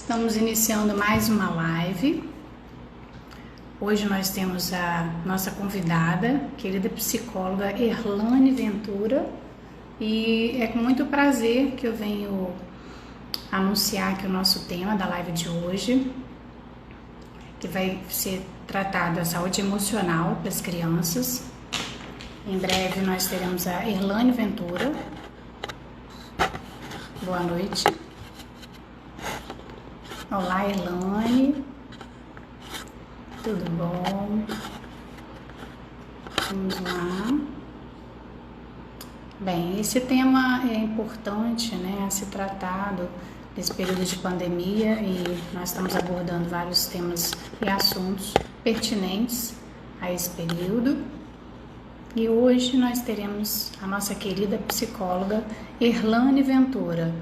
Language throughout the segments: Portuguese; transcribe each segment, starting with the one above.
Estamos iniciando mais uma live. Hoje nós temos a nossa convidada, querida psicóloga Erlane Ventura, e é com muito prazer que eu venho anunciar aqui o nosso tema da live de hoje, que vai ser tratado da saúde emocional para as crianças. Em breve nós teremos a Erlane Ventura. Boa noite. Olá, Erlane. Tudo bom? Vamos lá. Bem, esse tema é importante, né, a ser tratado nesse período de pandemia, e nós estamos abordando vários temas e assuntos pertinentes a esse período. E hoje nós teremos a nossa querida psicóloga Erlane Ventura,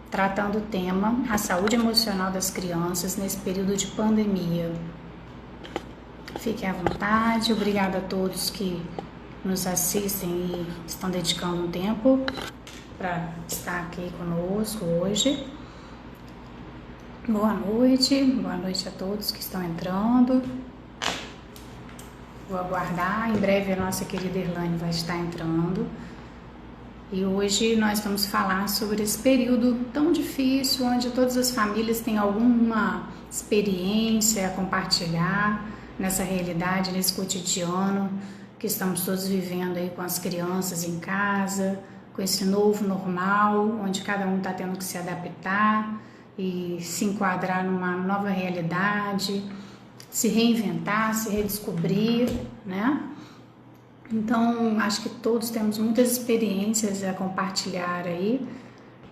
tratando o tema a saúde emocional das crianças nesse período de pandemia. Fiquem à vontade, obrigada a todos que nos assistem e estão dedicando um tempo para estar aqui conosco hoje. Boa noite a todos que estão entrando. Vou aguardar, em breve a nossa querida Erlane vai estar entrando. E hoje nós vamos falar sobre esse período tão difícil, onde todas as famílias têm alguma experiência a compartilhar nessa realidade, nesse cotidiano que estamos todos vivendo aí com as crianças em casa, com esse novo normal, onde cada um está tendo que se adaptar e se enquadrar numa nova realidade, se reinventar, se redescobrir, né? Então, acho que todos temos muitas experiências a compartilhar aí,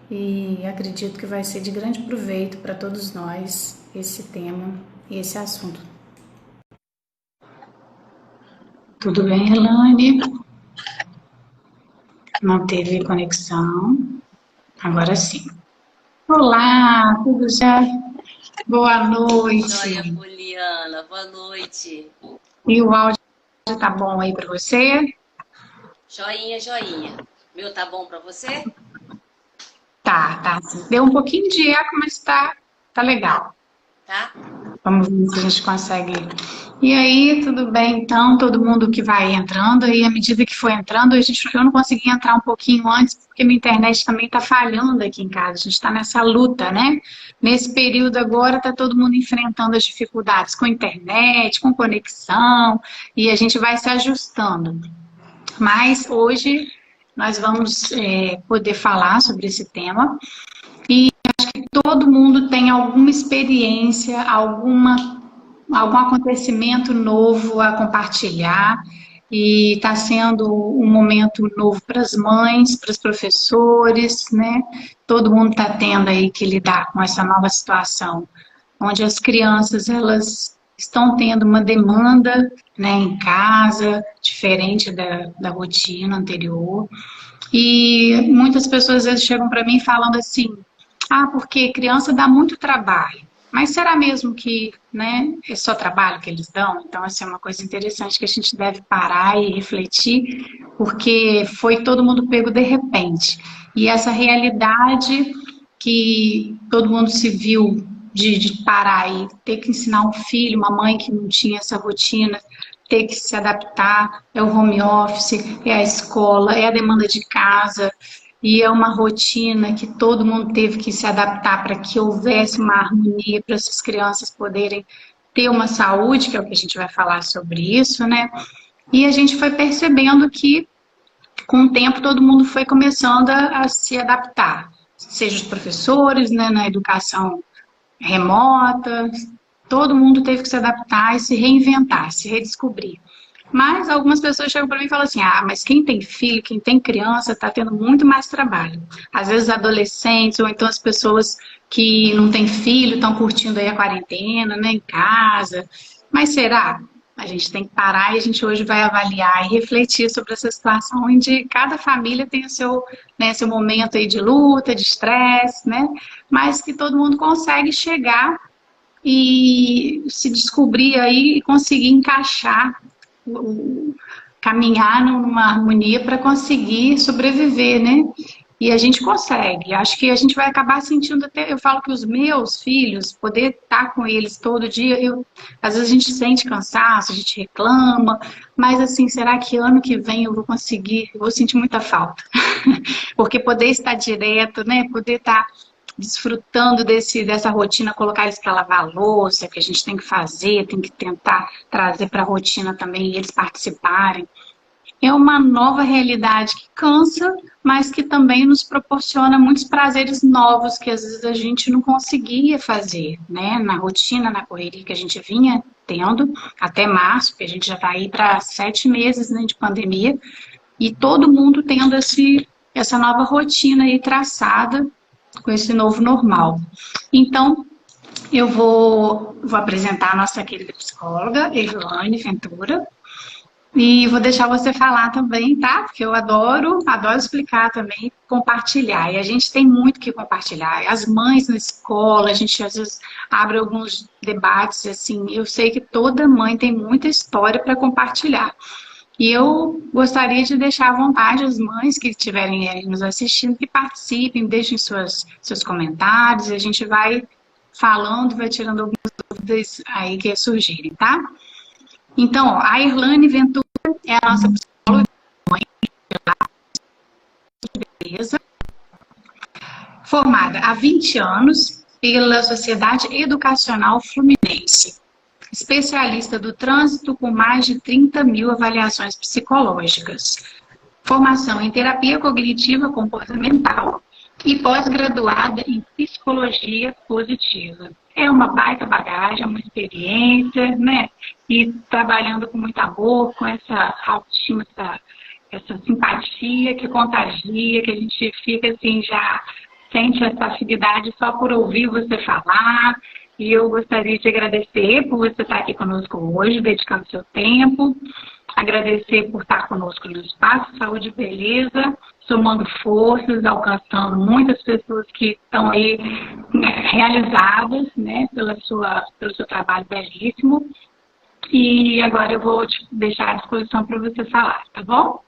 e acredito que vai ser de grande proveito para todos nós esse tema e esse assunto. Tudo bem, Erlane? Não teve conexão? Agora sim. Olá, tudo já? Boa noite. Joia, Poliana, boa noite. E o áudio tá bom aí para você? Joinha, joinha. Meu tá bom para você? Tá. Deu um pouquinho de eco, mas tá legal. Tá? Vamos ver se a gente consegue. E aí, tudo bem? Então, todo mundo que vai entrando, aí à medida que for entrando, eu não consegui entrar um pouquinho antes, porque minha internet também tá falhando aqui em casa. A gente tá nessa luta, né? Nesse período agora, tá todo mundo enfrentando as dificuldades com internet, com conexão, e a gente vai se ajustando. Mas hoje nós vamos poder falar sobre esse tema. E acho que todo mundo tem alguma experiência, algum acontecimento novo a compartilhar, e está sendo um momento novo para as mães, para os professores, né? Todo mundo está tendo aí que lidar com essa nova situação, onde as crianças, elas estão tendo uma demanda, né, em casa, diferente da rotina anterior. E muitas pessoas às vezes chegam para mim falando assim: ah, porque criança dá muito trabalho. Mas será mesmo que, né, é só trabalho que eles dão? Então, essa é uma coisa interessante que a gente deve parar e refletir, porque foi todo mundo pego de repente. E essa realidade que todo mundo se viu de parar e ter que ensinar um filho, uma mãe que não tinha essa rotina, ter que se adaptar, é o home office, é a escola, é a demanda de casa, e é uma rotina que todo mundo teve que se adaptar para que houvesse uma harmonia para essas crianças poderem ter uma saúde, que é o que a gente vai falar sobre isso, né? E a gente foi percebendo que, com o tempo, todo mundo foi começando a se adaptar, seja os professores, né, na educação remota, todo mundo teve que se adaptar e se reinventar, se redescobrir. Mas algumas pessoas chegam para mim e falam assim: ah, mas quem tem filho, quem tem criança, está tendo muito mais trabalho. Às vezes adolescentes, ou então as pessoas que não têm filho, estão curtindo aí a quarentena, né, em casa. Mas será? A gente tem que parar, e a gente hoje vai avaliar e refletir sobre essa situação onde cada família tem o seu, né, seu momento aí de luta, de estresse, né? Mas que todo mundo consegue chegar e se descobrir aí e conseguir encaixar, caminhar numa harmonia para conseguir sobreviver, né? E a gente consegue. Acho que a gente vai acabar sentindo até. Eu falo que os meus filhos, poder estar com eles todo dia, às vezes a gente sente cansaço, a gente reclama, mas assim, será que ano que vem eu vou conseguir? Eu vou sentir muita falta. Porque poder estar direto, né? Poder estar desfrutando dessa rotina, colocar eles para lavar a louça, que a gente tem que fazer, tem que tentar trazer para a rotina também e eles participarem. É uma nova realidade que cansa, mas que também nos proporciona muitos prazeres novos que às vezes a gente não conseguia fazer, né? Na rotina, na correria que a gente vinha tendo até março, porque a gente já está aí para 7 meses, né, de pandemia, e todo mundo tendo essa nova rotina aí traçada com esse novo normal. Então, eu vou apresentar a nossa querida psicóloga, Irlane Ventura, e vou deixar você falar também, tá? Porque eu adoro explicar também, compartilhar. E a gente tem muito que compartilhar. As mães na escola, a gente às vezes abre alguns debates, assim, eu sei que toda mãe tem muita história para compartilhar. E eu gostaria de deixar à vontade as mães que estiverem aí nos assistindo, que participem, deixem seus comentários, a gente vai falando, vai tirando algumas dúvidas aí que surgirem, tá? Então, ó, a Irlane Ventura é a nossa psicóloga, beleza? Formada há 20 anos pela Sociedade Educacional Fluminense, especialista do trânsito com mais de 30 mil avaliações psicológicas, formação em terapia cognitiva comportamental e pós-graduada em psicologia positiva. É uma baita bagagem, uma experiência, né? E trabalhando com muito amor, com essa autoestima, essa simpatia que contagia, que a gente fica assim, já sente essa afinidade só por ouvir você falar. E eu gostaria de agradecer por você estar aqui conosco hoje, dedicando seu tempo. Agradecer por estar conosco no Espaço Saúde e Beleza, somando forças, alcançando muitas pessoas que estão aí, né, realizadas, né, pelo seu trabalho belíssimo. E agora eu vou te deixar à disposição para você falar, tá bom?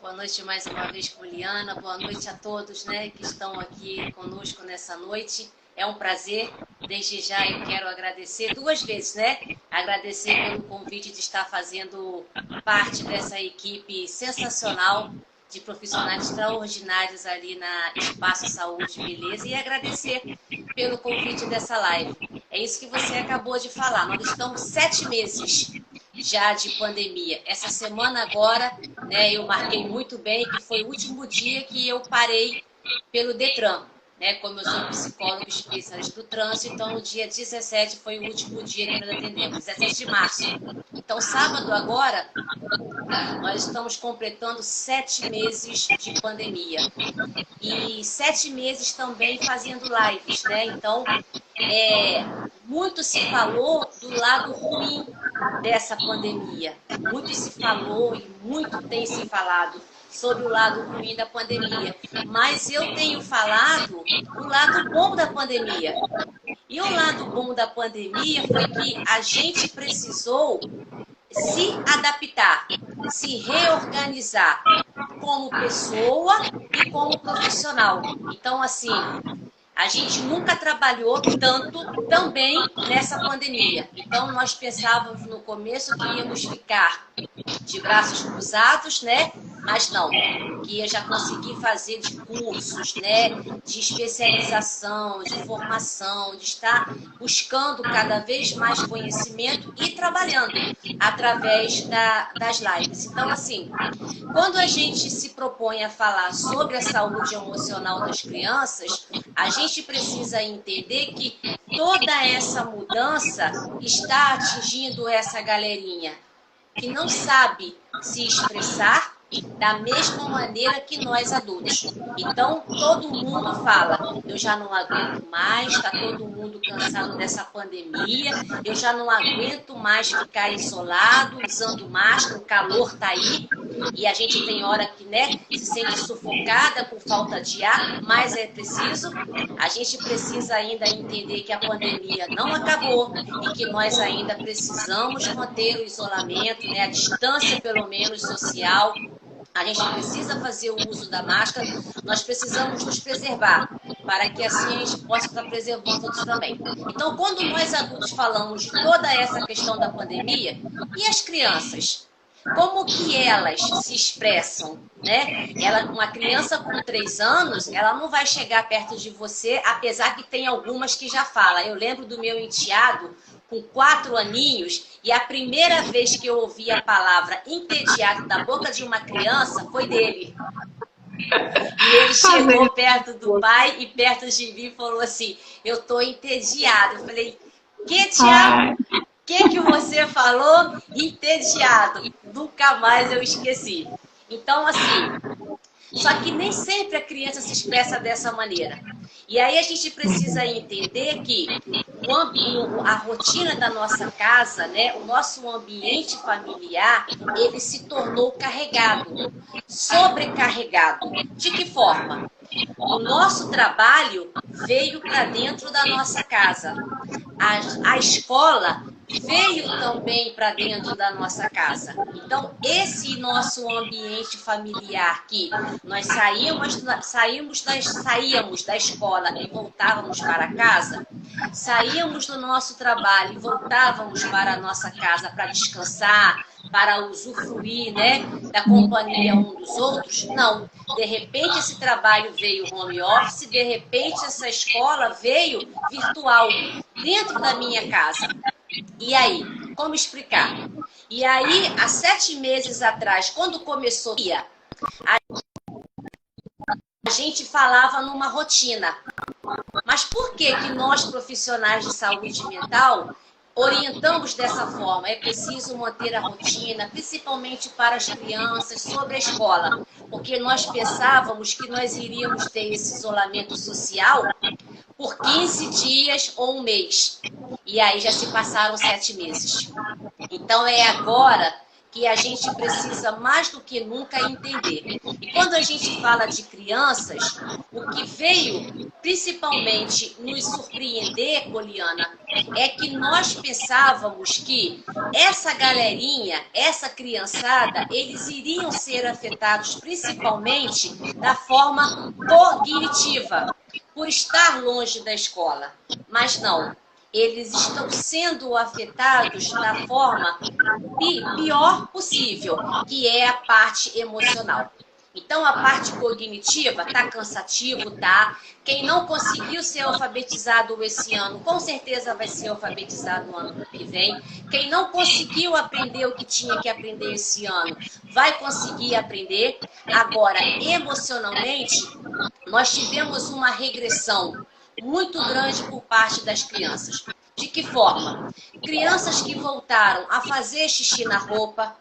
Boa noite mais uma vez, Poliana. Boa noite a todos, né, que estão aqui conosco nessa noite. É um prazer. Desde já eu quero agradecer 2 vezes, né? Agradecer pelo convite de estar fazendo parte dessa equipe sensacional de profissionais extraordinários ali na Espaço Saúde e Beleza e agradecer pelo convite dessa live. É isso que você acabou de falar. Nós estamos 7 meses já de pandemia. Essa semana agora, né, eu marquei muito bem que foi o último dia que eu parei pelo Detran. Né, como eu sou psicólogo especialista do trânsito, então no dia 17 foi o último dia que nós atendemos, 17 de março. Então, sábado agora, nós estamos completando 7 meses de pandemia. E 7 meses também fazendo lives, né? Então, muito se falou do lado ruim dessa pandemia. Muito se falou e muito tem se falado sobre o lado ruim da pandemia. Mas eu tenho falado o lado bom da pandemia. E o lado bom da pandemia foi que a gente precisou se adaptar, se reorganizar como pessoa e como profissional. Então, assim, a gente nunca trabalhou tanto também nessa pandemia. Então, nós pensávamos no começo que íamos ficar de braços cruzados, né? Mas não, que eu já consegui fazer de cursos, né? De especialização, de formação, de estar buscando cada vez mais conhecimento e trabalhando através das lives. Então, assim, quando a gente se propõe a falar sobre a saúde emocional das crianças, a gente precisa entender que toda essa mudança está atingindo essa galerinha que não sabe se expressar da mesma maneira que nós adultos. Então, todo mundo fala, eu já não aguento mais, está todo mundo cansado dessa pandemia, eu já não aguento mais ficar isolado, usando máscara, o calor está aí, e a gente tem hora que, né, se sente sufocada por falta de ar, mas é preciso, a gente precisa ainda entender que a pandemia não acabou e que nós ainda precisamos manter o isolamento, né, a distância pelo menos social, a gente precisa fazer o uso da máscara, nós precisamos nos preservar, para que assim a gente possa estar preservando outros também. Então, quando nós adultos falamos de toda essa questão da pandemia, e as crianças? Como que elas se expressam, né? Uma criança com 3 anos, ela não vai chegar perto de você, apesar que tem algumas que já falam. Eu lembro do meu enteado, com 4 aninhos, e a primeira vez que eu ouvi a palavra entediado da boca de uma criança foi dele. E ele chegou perto do pai e perto de mim e falou assim, eu tô entediado. Eu falei, que Tiago? O que você falou? Entediado. Nunca mais eu esqueci. Então, assim, só que nem sempre a criança se expressa dessa maneira. E aí a gente precisa entender que a rotina da nossa casa, né, o nosso ambiente familiar, ele se tornou carregado, sobrecarregado. De que forma? O nosso trabalho veio para dentro da nossa casa. A escola veio também para dentro da nossa casa. Então, esse nosso ambiente familiar que nós saíamos da escola e voltávamos para casa, saíamos do nosso trabalho e voltávamos para a nossa casa para descansar, para usufruir, né, da companhia um dos outros. Não. De repente esse trabalho veio home office, de repente essa escola veio virtual, dentro da minha casa. E aí, como explicar? E aí, há 7 meses atrás, quando começou a gente falava numa rotina. Mas por que que nós, profissionais de saúde mental, orientamos dessa forma? É preciso manter a rotina, principalmente para as crianças, sobre a escola. Porque nós pensávamos que nós iríamos ter esse isolamento social por 15 dias ou um mês. E aí já se passaram 7 meses. Então é agora que a gente precisa mais do que nunca entender. E quando a gente fala de crianças, o que veio principalmente nos surpreender, Poliana, é que nós pensávamos que essa galerinha, essa criançada, eles iriam ser afetados principalmente da forma cognitiva, por estar longe da escola. Mas não. Eles estão sendo afetados da forma pior possível, que é a parte emocional. Então, a parte cognitiva está cansativo, tá? Quem não conseguiu ser alfabetizado esse ano, com certeza vai ser alfabetizado no ano que vem. Quem não conseguiu aprender o que tinha que aprender esse ano, vai conseguir aprender. Agora, emocionalmente, nós tivemos uma regressão muito grande por parte das crianças. De que forma? Crianças que voltaram a fazer xixi na roupa,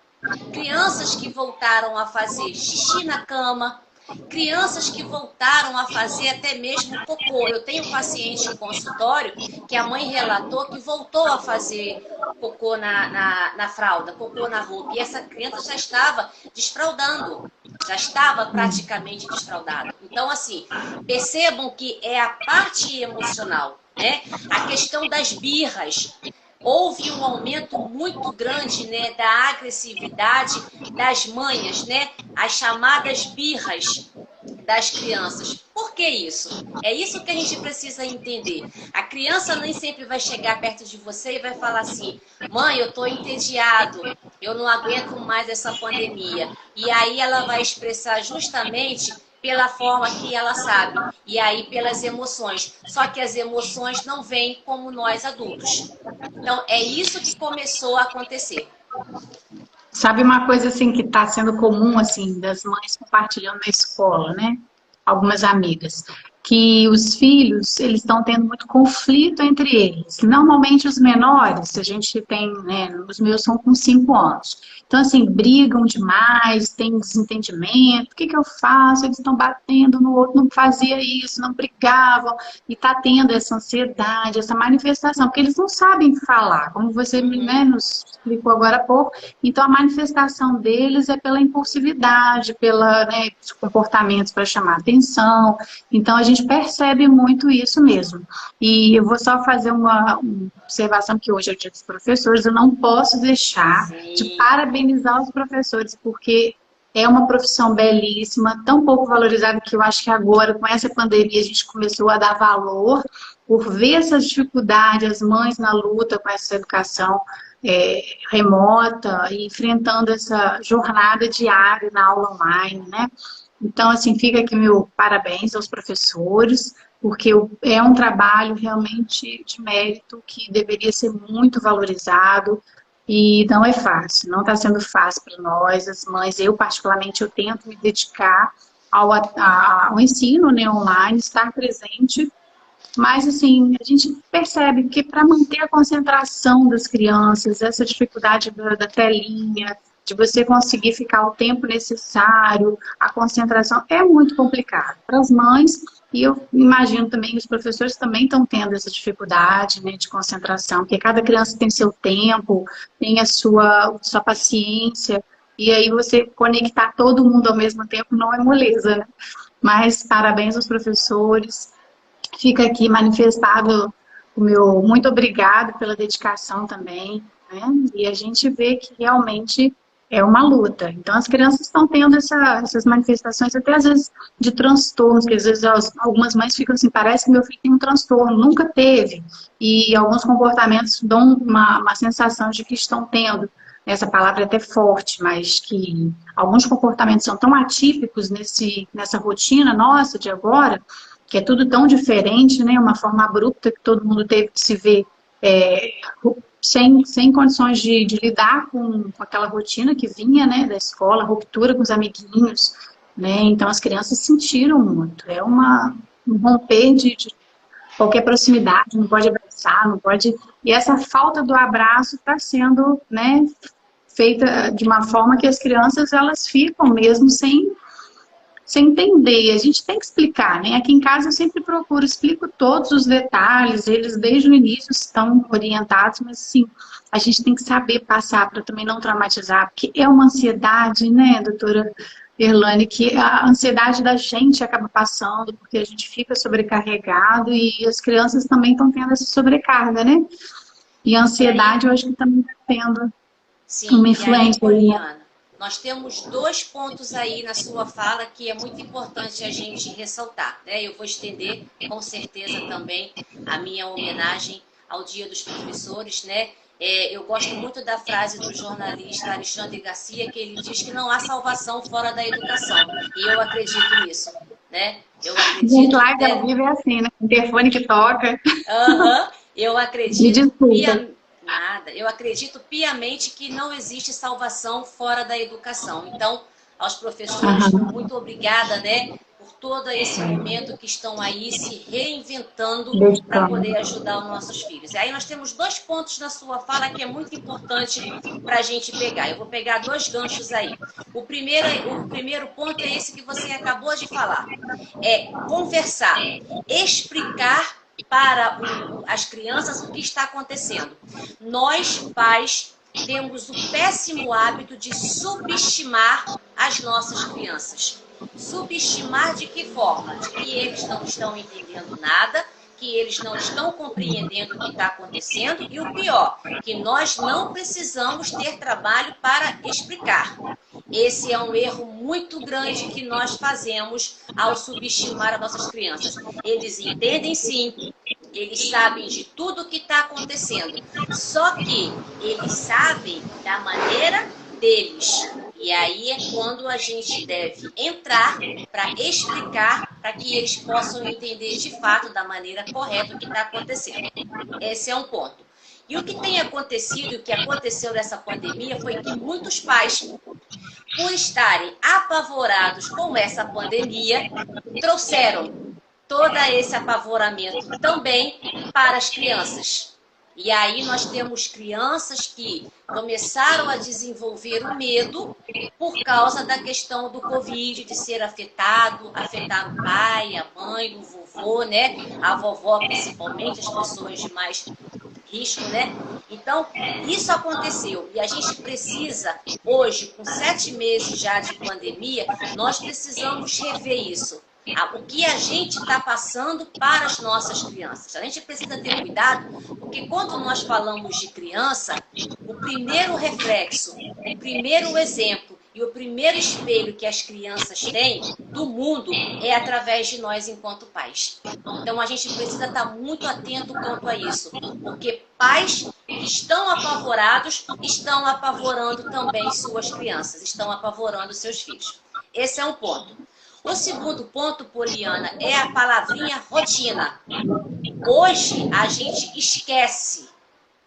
crianças que voltaram a fazer xixi na cama, crianças que voltaram a fazer até mesmo cocô. Eu tenho um paciente em consultório que a mãe relatou que voltou a fazer cocô na fralda, cocô na roupa. E essa criança já estava desfraldando, já estava praticamente desfraldada. Então, assim, percebam que é a parte emocional, né? A questão das birras. Houve um aumento muito grande, né, da agressividade das manhas, né, as chamadas birras das crianças. Por que isso? É isso que a gente precisa entender. A criança nem sempre vai chegar perto de você e vai falar assim, mãe, eu estou entediado, eu não aguento mais essa pandemia. E aí ela vai expressar justamente pela forma que ela sabe, e aí pelas emoções. Só que as emoções não vêm como nós adultos. Então, é isso que começou a acontecer. Sabe uma coisa assim que está sendo comum, assim, das mães compartilhando na escola, né? Algumas amigas, que os filhos, eles estão tendo muito conflito entre eles. Normalmente os menores, a gente tem, né, os meus são com 5 anos. Então, assim, brigam demais, tem desentendimento, o que que eu faço? Eles estão batendo no outro, não fazia isso, não brigavam, e está tendo essa ansiedade, essa manifestação, porque eles não sabem falar, como você, né, nos explicou agora há pouco. Então, a manifestação deles é pela impulsividade, pela, né, comportamentos para chamar atenção. Então, a gente percebe muito isso mesmo. E eu vou só fazer uma observação, que hoje é o dia dos professores, eu não posso deixar de parabenizar os professores, porque É uma profissão belíssima, tão pouco valorizada que eu acho que agora, com essa pandemia, a gente começou a dar valor por ver essa dificuldade, as mães na luta com essa educação é, remota e enfrentando essa jornada diária na aula online, né? Então, assim, fica aqui meu parabéns aos professores, porque é um trabalho realmente de mérito que deveria ser muito valorizado e não é fácil, não está sendo fácil para nós, as mães. Eu, particularmente, eu tento me dedicar ao ensino, né, online, estar presente, mas, assim, a gente percebe que para manter a concentração das crianças, essa dificuldade da telinha, de você conseguir ficar o tempo necessário, a concentração, é muito complicado para as mães. E eu imagino também que os professores também estão tendo essa dificuldade, né, de concentração, porque cada criança tem seu tempo, tem a sua paciência, e aí você conectar todo mundo ao mesmo tempo não é moleza, né? Mas parabéns aos professores. Fica aqui manifestado o meu muito obrigado pela dedicação também, né? E a gente vê que realmente é uma luta. Então, as crianças estão tendo essas manifestações, até às vezes de transtornos, que às vezes algumas mães ficam assim, parece que meu filho tem um transtorno, nunca teve. E alguns comportamentos dão uma sensação de que estão tendo. Essa palavra é até forte, mas que alguns comportamentos são tão atípicos nessa rotina nossa de agora, que é tudo tão diferente, né? Uma forma abrupta que todo mundo teve que se ver é, sem condições de lidar com aquela rotina que vinha, né, da escola, ruptura com os amiguinhos, né? Então as crianças sentiram muito. É um romper de qualquer proximidade, não pode abraçar, não pode. E essa falta do abraço está sendo, né, feita de uma forma que as crianças elas ficam mesmo sem entender. A gente tem que explicar, né? Aqui em casa eu sempre procuro, explico todos os detalhes, eles desde o início estão orientados, mas assim, a gente tem que saber passar para também não traumatizar, porque é uma ansiedade, né, doutora Erlane, que a ansiedade da gente acaba passando, porque a gente fica sobrecarregado e as crianças também estão tendo essa sobrecarga, né? E a E aí, ansiedade eu acho que também está tendo sim, uma e aí, influência aí, né? Poliana, nós temos dois pontos aí na sua fala que é muito importante a gente ressaltar, né? Eu vou estender com certeza também a minha homenagem ao Dia dos Professores, né? Eu gosto muito da frase do jornalista Alexandre Garcia, que ele diz que não há salvação fora da educação. E eu acredito nisso, né? Eu Gente, acredito, live ao né? vivo é assim, né? Interfone que toca. Aham, eu Me acredito desculpa. nada. Eu acredito piamente que não existe salvação fora da educação. Então, aos professores, Aham. muito obrigada, né, por todo esse momento que estão aí se reinventando para Dedicando. poder ajudar os nossos filhos. E aí nós temos dois pontos na sua fala que é muito importante para a gente pegar. Eu vou pegar dois ganchos aí. O primeiro ponto é esse que você acabou de falar. É conversar, explicar para as crianças o que está acontecendo. Nós, pais, temos o péssimo hábito de subestimar as nossas crianças. Subestimar de que forma? De que eles não estão entendendo nada, que eles não estão compreendendo o que está acontecendo e o pior, que nós não precisamos ter trabalho para explicar. Esse é um erro muito grande que nós fazemos ao subestimar as nossas crianças. Eles entendem sim, eles sabem de tudo o que está acontecendo, só que eles sabem da maneira deles. E aí é quando a gente deve entrar para explicar, para que eles possam entender de fato da maneira correta o que está acontecendo. Esse é um ponto. E o que tem acontecido, o que aconteceu nessa pandemia, foi que muitos pais, por estarem apavorados com essa pandemia, trouxeram todo esse apavoramento também para as crianças. E aí nós temos crianças que começaram a desenvolver o medo por causa da questão do Covid, de ser afetar o pai, a mãe, o vovô, né? A vovó principalmente, as pessoas de mais risco, né? Então, isso aconteceu. E a gente precisa, hoje, com 7 meses já de pandemia, nós precisamos rever isso. O que a gente está passando para as nossas crianças. A gente precisa ter cuidado, porque quando nós falamos de criança, o primeiro reflexo, o primeiro exemplo E o primeiro espelho que as crianças têm do mundo é através de nós enquanto pais. Então a gente precisa estar muito atento quanto a isso, porque pais que estão apavorados estão apavorando também suas crianças, estão apavorando seus filhos. Esse é um ponto. O segundo ponto, Poliana, é a palavrinha rotina. Hoje a gente esquece,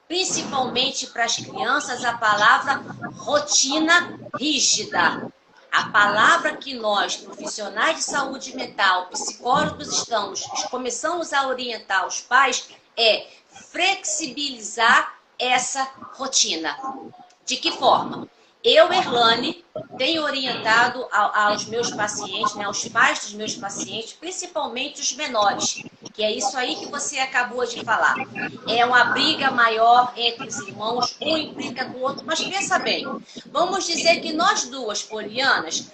principalmente para as crianças, a palavra rotina rígida. A palavra que nós, profissionais de saúde mental, psicólogos, começamos a orientar os pais é flexibilizar essa rotina. De que forma? Eu, Erlane, tenho orientado aos meus pacientes, né, aos pais dos meus pacientes, principalmente os menores, que é isso aí que você acabou de falar. É uma briga maior entre os irmãos, um implica com o outro, mas pensa bem, vamos dizer que nós duas, Polianas,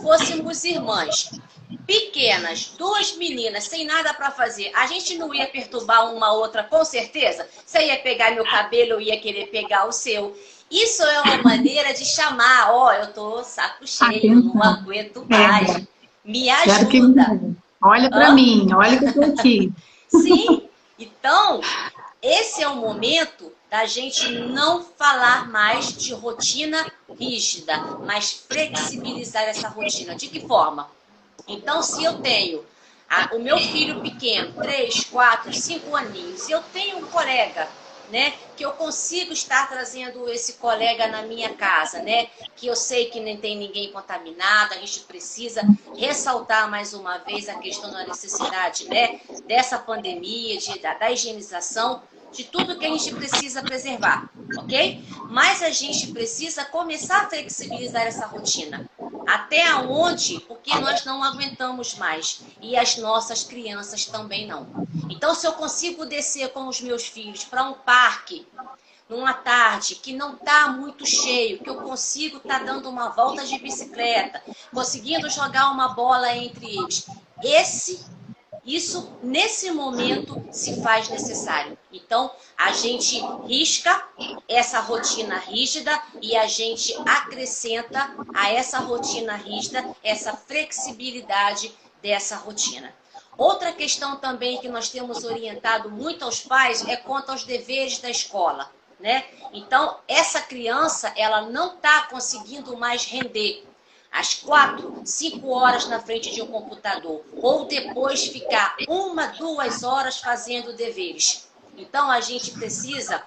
fôssemos irmãs, pequenas, duas meninas, sem nada para fazer, a gente não ia perturbar uma outra com certeza? Você ia pegar meu cabelo, eu ia querer pegar o seu. Isso é uma maneira de chamar, eu tô saco cheio, não aguento mais. Me ajuda. Olha para mim, olha que eu tô aqui. Sim, então, esse é o momento da gente não falar mais de rotina rígida, mas flexibilizar essa rotina. De que forma? Então, se eu tenho o meu filho pequeno, 3, 4, 5 aninhos, e eu tenho um colega, né, que eu consigo estar trazendo esse colega na minha casa, né, que eu sei que nem tem ninguém contaminado, a gente precisa ressaltar mais uma vez a questão da necessidade, né, dessa pandemia, da higienização, de tudo que a gente precisa preservar, ok? Mas a gente precisa começar a flexibilizar essa rotina. Até onde? Porque nós não aguentamos mais. E as nossas crianças também não. Então, se eu consigo descer com os meus filhos para um parque, numa tarde que não está muito cheio, que eu consigo estar dando uma volta de bicicleta, conseguindo jogar uma bola entre eles, isso, nesse momento, se faz necessário. Então, a gente risca essa rotina rígida e a gente acrescenta a essa rotina rígida essa flexibilidade dessa rotina. Outra questão também que nós temos orientado muito aos pais é quanto aos deveres da escola, né? Então, essa criança, ela não está conseguindo mais render às 4, 5 horas na frente de um computador, ou depois ficar 1, 2 horas fazendo deveres. Então, a gente precisa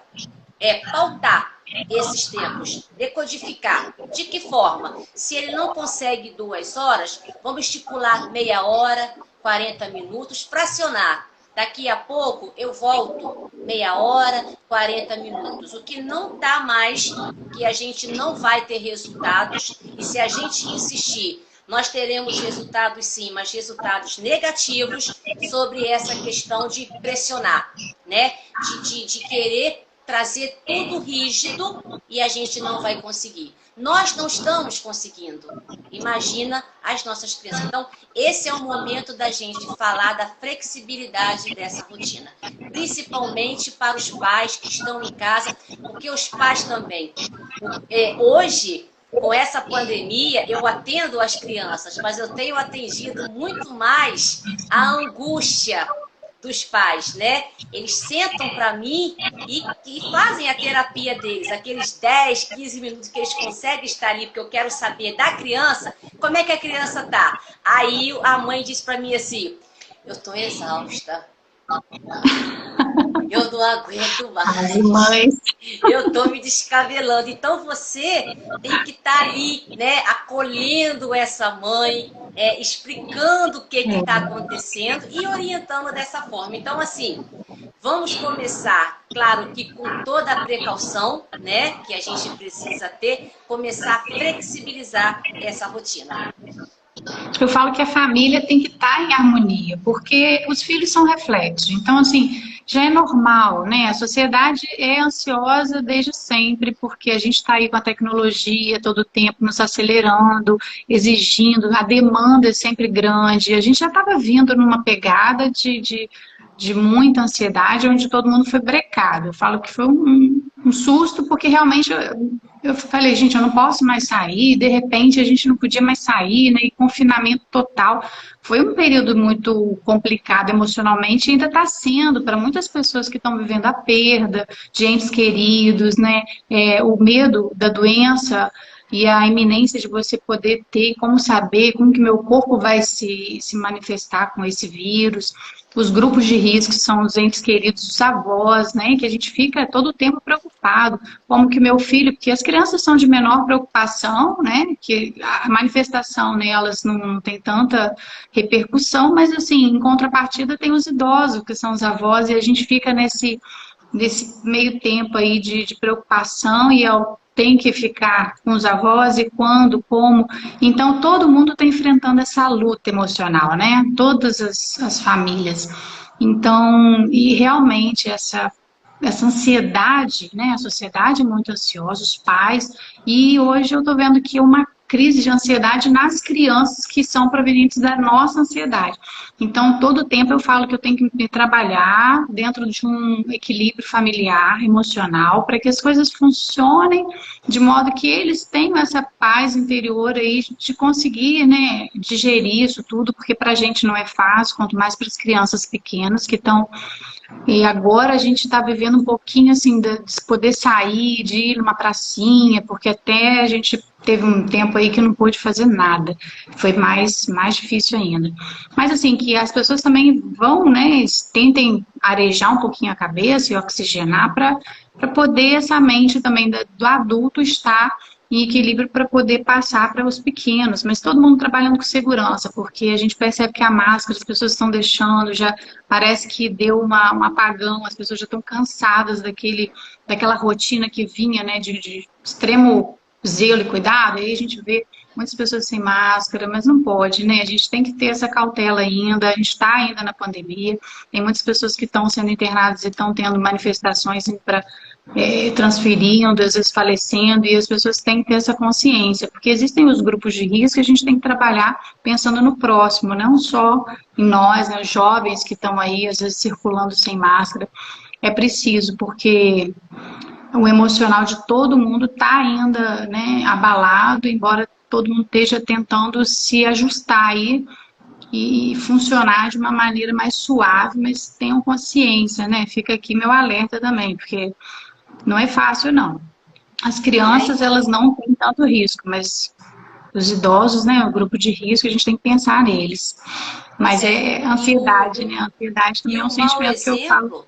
pautar esses tempos, decodificar. De que forma? Se ele não consegue 2 horas, vamos estipular meia hora, 40 minutos, fracionar. Daqui a pouco eu volto meia hora, 40 minutos. O que não está mais, que a gente não vai ter resultados. E se a gente insistir, nós teremos resultados sim, mas resultados negativos sobre essa questão de pressionar, né? De querer trazer tudo rígido e a gente não vai conseguir. Nós não estamos conseguindo. Imagina as nossas crianças. Então, esse é o momento da gente falar da flexibilidade dessa rotina. Principalmente para os pais que estão em casa, porque os pais também. Hoje, com essa pandemia, eu atendo as crianças, mas eu tenho atendido muito mais a angústia dos pais, né? Eles sentam para mim e fazem a terapia deles, aqueles 10, 15 minutos que eles conseguem estar ali, porque eu quero saber da criança, como é que a criança tá. Aí a mãe diz para mim assim, eu tô exausta. Eu não aguento mais. Eu tô me descabelando. Então você tem que estar ali, né, acolhendo essa mãe, explicando o que está acontecendo e orientando dessa forma. Então, assim, vamos começar, claro que com toda a precaução, né, que a gente precisa ter, começar a flexibilizar essa rotina. Eu falo que a família tem que estar em harmonia, porque os filhos são reflexos. Então, assim, já é normal, né? A sociedade é ansiosa desde sempre, porque a gente está aí com a tecnologia todo o tempo nos acelerando, exigindo, a demanda é sempre grande. A gente já estava vindo numa pegada de muita ansiedade, onde todo mundo foi brecado. Eu falo que foi um susto, porque realmente Eu falei, gente, eu não posso mais sair, de repente a gente não podia mais sair, né? E confinamento total. Foi um período muito complicado emocionalmente, e ainda está sendo para muitas pessoas que estão vivendo a perda de entes queridos, né? O medo da doença e a iminência de você poder ter, como saber como que meu corpo vai se manifestar com esse vírus. Os grupos de risco são os entes queridos, os avós, né? Que a gente fica todo o tempo preocupado como que meu filho, porque as crianças são de menor preocupação, né, que a manifestação nelas não tem tanta repercussão, mas assim, em contrapartida tem os idosos, que são os avós, e a gente fica nesse meio tempo aí de preocupação e eu tenho que ficar com os avós e quando, como. Então, todo mundo está enfrentando essa luta emocional, né? Todas as famílias. Então, e realmente essa ansiedade, né? A sociedade é muito ansiosa, os pais, e hoje eu estou vendo que uma crise de ansiedade nas crianças que são provenientes da nossa ansiedade. Então, todo tempo eu falo que eu tenho que me trabalhar dentro de um equilíbrio familiar, emocional, para que as coisas funcionem de modo que eles tenham essa paz interior aí de conseguir, né, digerir isso tudo, porque para a gente não é fácil, quanto mais para as crianças pequenas que estão e agora a gente está vivendo um pouquinho assim de poder sair, de ir numa pracinha, porque até a gente teve um tempo aí que não pôde fazer nada. Foi mais difícil ainda. Mas assim, que as pessoas também vão, né, tentem arejar um pouquinho a cabeça e oxigenar para poder essa mente também do adulto estar em equilíbrio para poder passar para os pequenos, mas todo mundo trabalhando com segurança, porque a gente percebe que a máscara as pessoas estão deixando, já parece que deu um apagão, as pessoas já estão cansadas daquela rotina que vinha, né, de extremo zelo e cuidado, e aí a gente vê muitas pessoas sem máscara, mas não pode, né? A gente tem que ter essa cautela ainda, a gente está ainda na pandemia, tem muitas pessoas que estão sendo internadas e estão tendo manifestações para transferindo, às vezes falecendo, e as pessoas têm que ter essa consciência, porque existem os grupos de risco e a gente tem que trabalhar pensando no próximo, não só em nós, né, jovens que estão aí, às vezes, circulando sem máscara. É preciso, porque o emocional de todo mundo está ainda, né, abalado, embora todo mundo esteja tentando se ajustar aí e funcionar de uma maneira mais suave, mas tenham consciência, né? Fica aqui meu alerta também, porque não é fácil, não. As crianças, elas não têm tanto risco, mas os idosos, né, o grupo de risco, a gente tem que pensar neles. Mas é ansiedade, né? A ansiedade também é um sentimento que eu falo.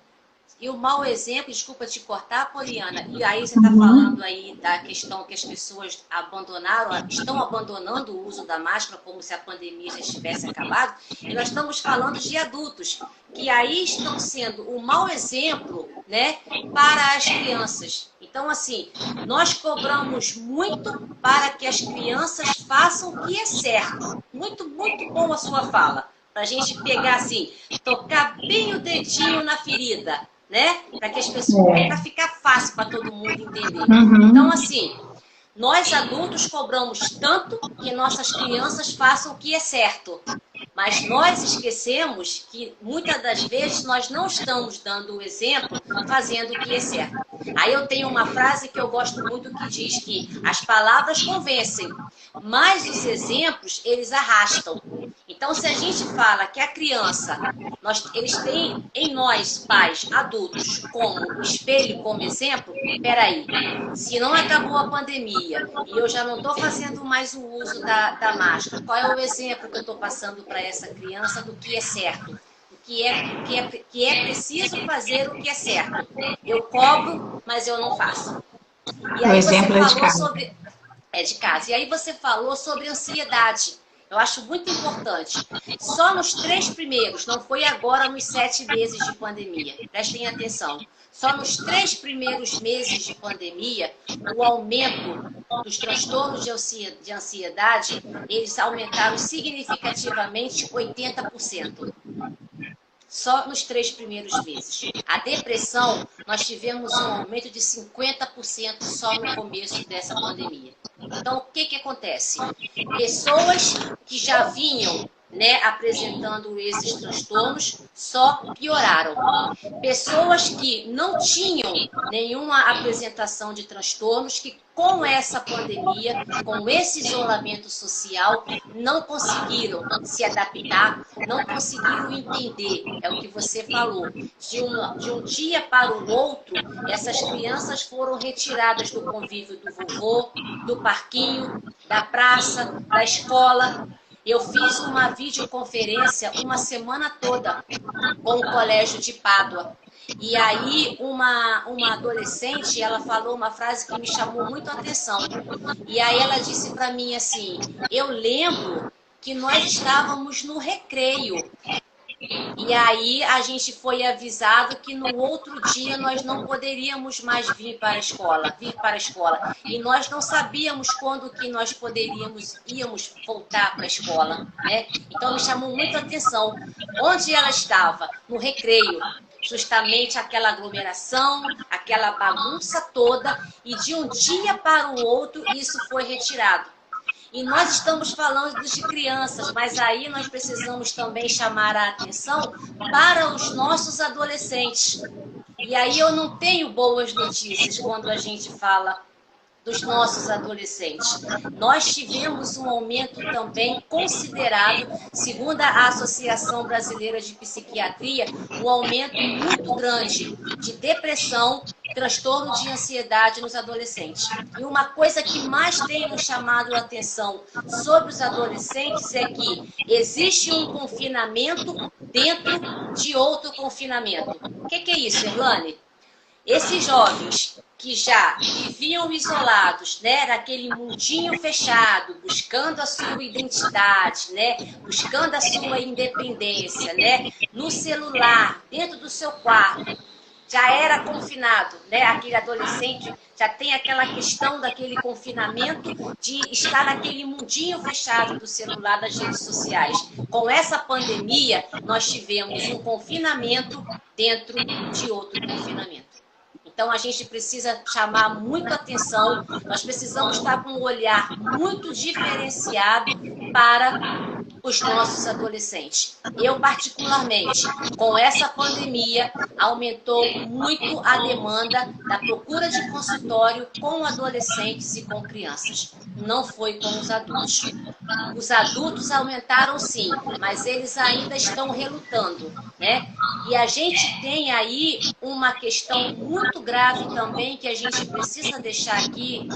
E o mau exemplo, desculpa te cortar, Poliana, e aí você está falando aí da questão que as pessoas abandonaram, estão abandonando o uso da máscara como se a pandemia já tivesse acabado, e nós estamos falando de adultos, que aí estão sendo o mau exemplo, né, para as crianças. Então, assim, nós cobramos muito para que as crianças façam o que é certo. Muito, muito bom a sua fala. Para a gente pegar assim, tocar bem o dedinho na ferida, né? Para que as pessoas, para ficar fácil para todo mundo entender. Então, assim, nós adultos cobramos tanto que nossas crianças façam o que é certo. Mas nós esquecemos que muitas das vezes nós não estamos dando o exemplo fazendo o que é certo. Aí eu tenho uma frase que eu gosto muito que diz que as palavras convencem, mas os exemplos eles arrastam. Então, se a gente fala que a criança, eles têm em nós, pais, adultos, como espelho, como exemplo, peraí, se não acabou a pandemia e eu já não estou fazendo mais o uso da máscara, qual é o exemplo que eu estou passando para essa criança do que é certo? Que é preciso fazer o que é certo. Eu cobro, mas eu não faço. E aí você falou sobre... É de casa. E aí você falou sobre ansiedade. Eu acho muito importante. Só nos 3 primeiros, não foi agora nos 7 meses de pandemia. Prestem atenção. Só nos 3 primeiros meses de pandemia, o aumento dos transtornos de ansiedade, eles aumentaram significativamente 80%. Só nos 3 primeiros meses. A depressão, nós tivemos um aumento de 50% só no começo dessa pandemia. Então, o que acontece? Pessoas que já vinham né, apresentando esses transtornos, só pioraram. Pessoas que não tinham nenhuma apresentação de transtornos, que com essa pandemia, com esse isolamento social, não conseguiram se adaptar, não conseguiram entender, é o que você falou. De um dia para o outro, essas crianças foram retiradas do convívio do vovô, do parquinho, da praça, da escola. Eu fiz uma videoconferência uma semana toda com o Colégio de Pádua. E aí uma adolescente, ela falou uma frase que me chamou muito a atenção. E aí ela disse para mim assim, eu lembro que nós estávamos no recreio. E aí a gente foi avisado que no outro dia nós não poderíamos mais vir para a escola. E nós não sabíamos quando que nós íamos voltar para a escola, né? Então me chamou muito a atenção. Onde ela estava? No recreio. Justamente aquela aglomeração, aquela bagunça toda, e de um dia para o outro isso foi retirado. E nós estamos falando de crianças, mas aí nós precisamos também chamar a atenção para os nossos adolescentes. E aí eu não tenho boas notícias quando a gente fala dos nossos adolescentes. Nós tivemos um aumento também considerável, segundo a Associação Brasileira de Psiquiatria, um aumento muito grande de depressão, transtorno de ansiedade nos adolescentes. E uma coisa que mais tem nos chamado a atenção sobre os adolescentes é que existe um confinamento dentro de outro confinamento. O que é isso, Erlane? Esses jovens que já viviam isolados, né, naquele mundinho fechado, buscando a sua identidade, né, buscando a sua independência, né, no celular, dentro do seu quarto, já era confinado, né, aquele adolescente já tem aquela questão daquele confinamento de estar naquele mundinho fechado do celular, das redes sociais. Com essa pandemia, nós tivemos um confinamento dentro de outro confinamento. Então, a gente precisa chamar muito atenção, nós precisamos estar com um olhar muito diferenciado para os nossos adolescentes. Eu, particularmente, com essa pandemia, aumentou muito a demanda da procura de consultório com adolescentes e com crianças. Não foi com os adultos. Os adultos aumentaram sim, mas eles ainda estão relutando, né? E a gente tem aí uma questão muito grave também que a gente precisa deixar aqui,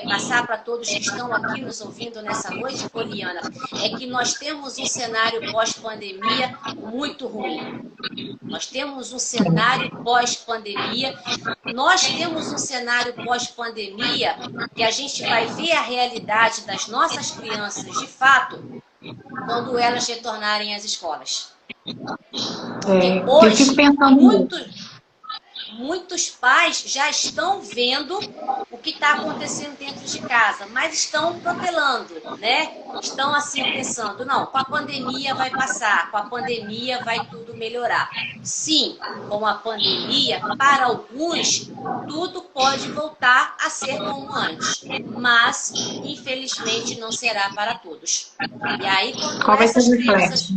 passar para todos que estão aqui nos ouvindo nessa noite, Poliana, é que nós temos um cenário pós-pandemia muito ruim. Nós temos um cenário pós-pandemia. Nós temos um cenário pós-pandemia que a gente vai ver a realidade das nossas crianças, de fato, quando elas retornarem às escolas. Porque hoje, muitos pais já estão vendo o que está acontecendo dentro de casa, mas estão protelando, né? Estão assim pensando, não, com a pandemia vai passar, com a pandemia vai tudo melhorar. Sim, com a pandemia, para alguns, tudo pode voltar a ser como antes, mas, infelizmente, não será para todos. E aí, quando essas crianças...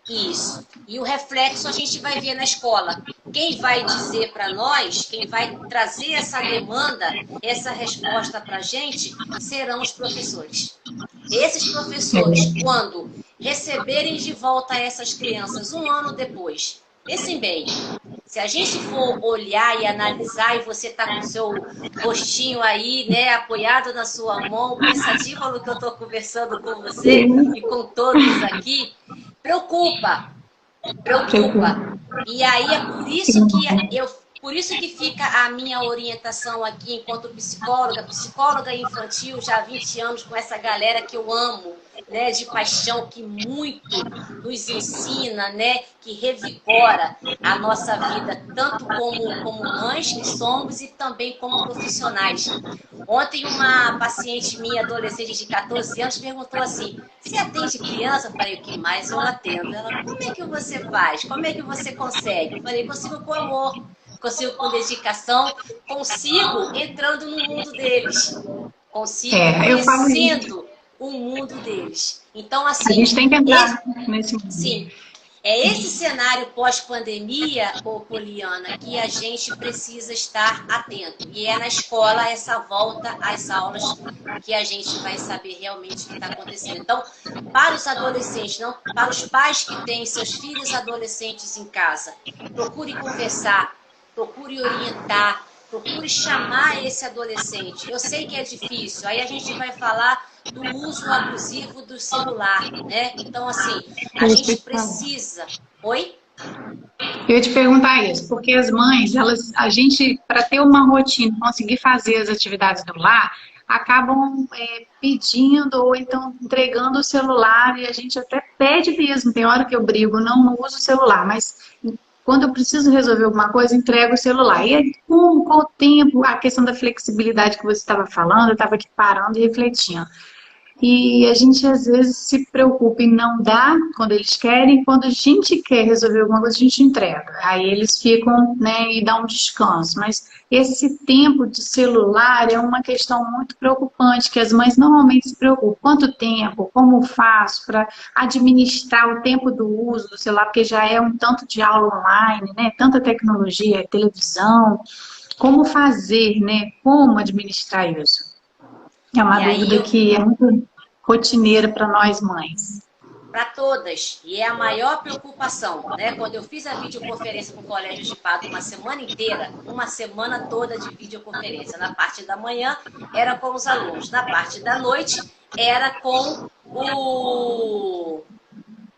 Isso. E o reflexo a gente vai ver na escola. Quem vai dizer para nós, quem vai trazer essa demanda, essa resposta para a gente, serão os professores. Esses professores, quando receberem de volta essas crianças um ano depois, pensem bem, se a gente for olhar e analisar, e você está com o seu rostinho aí, né, apoiado na sua mão, pensativo no que eu estou conversando com você e com todos aqui, preocupa. E aí é por isso que fica a minha orientação aqui enquanto psicóloga infantil, já há 20 anos com essa galera que eu amo, né, de paixão, que muito nos ensina, né, que revigora a nossa vida, tanto como mães que somos e também como profissionais. Ontem uma paciente minha, adolescente de 14 anos, perguntou assim, você atende criança? Eu falei, o que mais eu atendo? Ela, como é que você faz? Como é que você consegue? Eu falei, consigo com amor. Consigo com dedicação, consigo entrando no mundo deles, consigo conhecendo o mundo deles. Então, A assim, gente tem que entrar nesse mundo. sim, é esse cenário pós-pandemia, ô Poliana, que a gente precisa estar atento. E é na escola essa volta às aulas que a gente vai saber realmente o que está acontecendo. Então, para os adolescentes, não, para os pais que têm seus filhos adolescentes em casa, procure conversar, procure orientar, procure chamar esse adolescente. Eu sei que é difícil, aí a gente vai falar do uso abusivo do celular, né? Então, assim, a gente precisa... Oi? Eu ia te perguntar isso, porque as mães, a gente, para ter uma rotina, conseguir fazer as atividades do lar, acabam pedindo ou então entregando o celular e a gente até pede mesmo. Tem hora que eu brigo, não uso o celular, mas quando eu preciso resolver alguma coisa, entrego o celular. E aí, com o tempo, a questão da flexibilidade que você estava falando, eu estava aqui parando e refletindo. E a gente às vezes se preocupa em não dar quando eles querem, quando a gente quer resolver alguma coisa, a gente entrega. Aí eles ficam, né, e dá um descanso. Mas esse tempo de celular é uma questão muito preocupante, que as mães normalmente se preocupam. Quanto tempo? Como faço para administrar o tempo do uso do celular? Porque já é um tanto de aula online, né? Tanta tecnologia, televisão. Como fazer, né? Como administrar isso? É uma dúvida que é muito rotineira para nós mães. Para todas, e é a maior preocupação, né? Quando eu fiz a videoconferência com o Colégio de Pato uma semana inteira, uma semana toda de videoconferência. Na parte da manhã era com os alunos, na parte da noite era com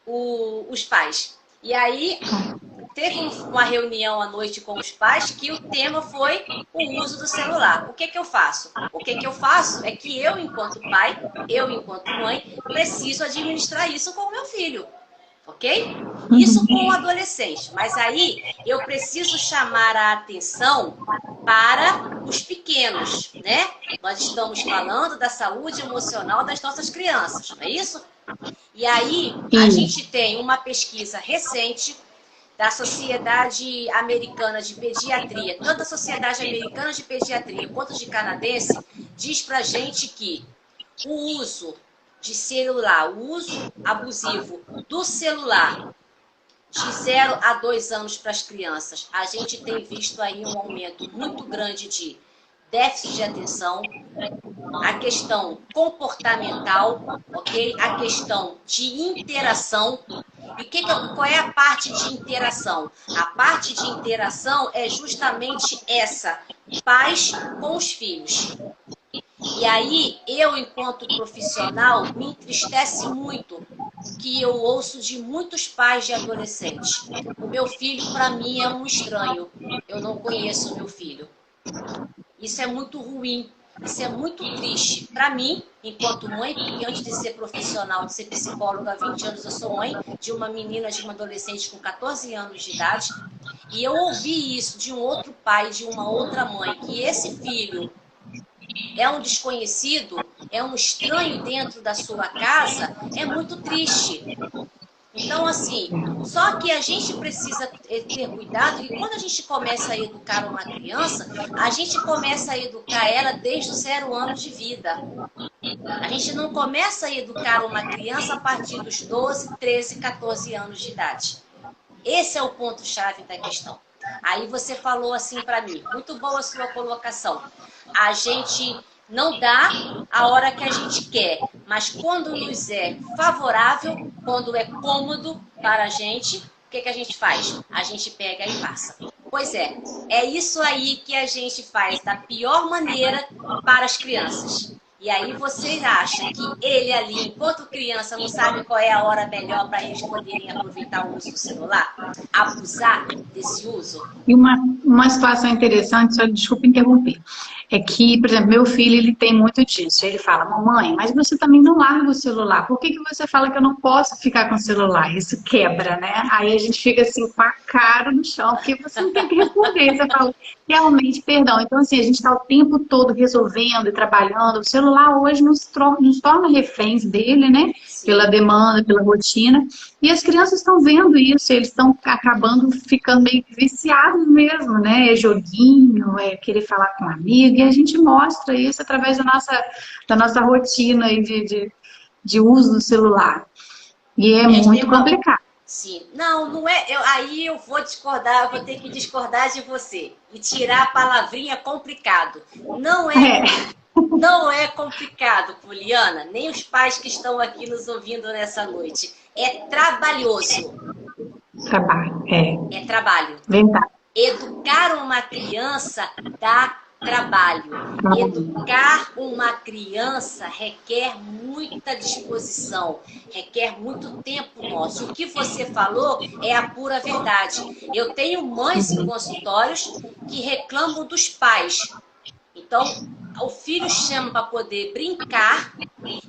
os pais. E aí teve uma reunião à noite com os pais que o tema foi o uso do celular. O que que eu faço? O que que eu faço é que eu, enquanto pai, eu, enquanto mãe, preciso administrar isso com o meu filho. Ok? Isso com o adolescente. Mas aí eu preciso chamar a atenção para os pequenos, né? Nós estamos falando da saúde emocional das nossas crianças, não é isso? E aí a gente tem uma pesquisa recente da Sociedade Americana de Pediatria, tanto a Sociedade Americana de Pediatria quanto de canadense, diz pra gente que o uso de celular, o uso abusivo do celular de 0 a 2 anos para as crianças, a gente tem visto aí um aumento muito grande de déficit de atenção, a questão comportamental, ok? A questão de interação. E qual é a parte de interação? A parte de interação é justamente essa, pais com os filhos. E aí, eu, enquanto profissional, me entristece muito que eu ouço de muitos pais de adolescentes. O meu filho, para mim, é um estranho. Eu não conheço o meu filho. Isso é muito ruim. Isso é muito triste. Para mim, enquanto mãe, porque antes de ser profissional, de ser psicóloga há 20 anos, eu sou mãe de uma menina, de uma adolescente com 14 anos de idade. E eu ouvi isso de um outro pai, de uma outra mãe, que esse filho é um desconhecido, é um estranho dentro da sua casa, é muito triste. Então, assim, só que a gente precisa ter cuidado que quando a gente começa a educar uma criança, a gente começa a educar ela desde os 0 anos de vida. A gente não começa a educar uma criança a partir dos 12, 13, 14 anos de idade. Esse é o ponto-chave da questão. Aí você falou assim para mim, muito boa a sua colocação. A gente não dá a hora que a gente quer, mas quando nos é favorável, quando é cômodo para a gente, o que que a gente faz? A gente pega e passa. Pois é isso aí que a gente faz da pior maneira para as crianças. E aí vocês acham que ele ali, enquanto criança, não sabe qual é a hora melhor para eles poderem aproveitar o uso do celular? Abusar desse uso? E uma situação interessante, só desculpa interromper, é que, por exemplo, meu filho, ele tem muito disso. Ele fala, mamãe, mas você também não larga o celular. Por que que você fala que eu não posso ficar com o celular? Isso quebra, né? Aí a gente fica assim, com a cara no chão, porque você não tem que responder. Você fala, realmente, perdão. Então, assim, a gente está o tempo todo resolvendo e trabalhando. O celular hoje nos torna reféns dele, né? Sim. Pela demanda, pela rotina. E as crianças estão vendo isso, eles estão acabando ficando meio viciados mesmo, né? É joguinho, é querer falar com um amigo. E a gente mostra isso através da nossa rotina aí de uso do celular. E é muito complicado. Sim. Não, não é. Aí eu vou discordar, eu vou ter que discordar de você. E tirar a palavrinha complicado. Não é complicado, Poliana. Nem os pais que estão aqui nos ouvindo nessa noite. É trabalhoso. Trabalho, É trabalho. Verdade. Educar uma criança dá trabalho. Educar uma criança requer muita disposição, requer muito tempo nosso. O que você falou é a pura verdade. Eu tenho mães em consultórios que reclamam dos pais. Então, o filho chama para poder brincar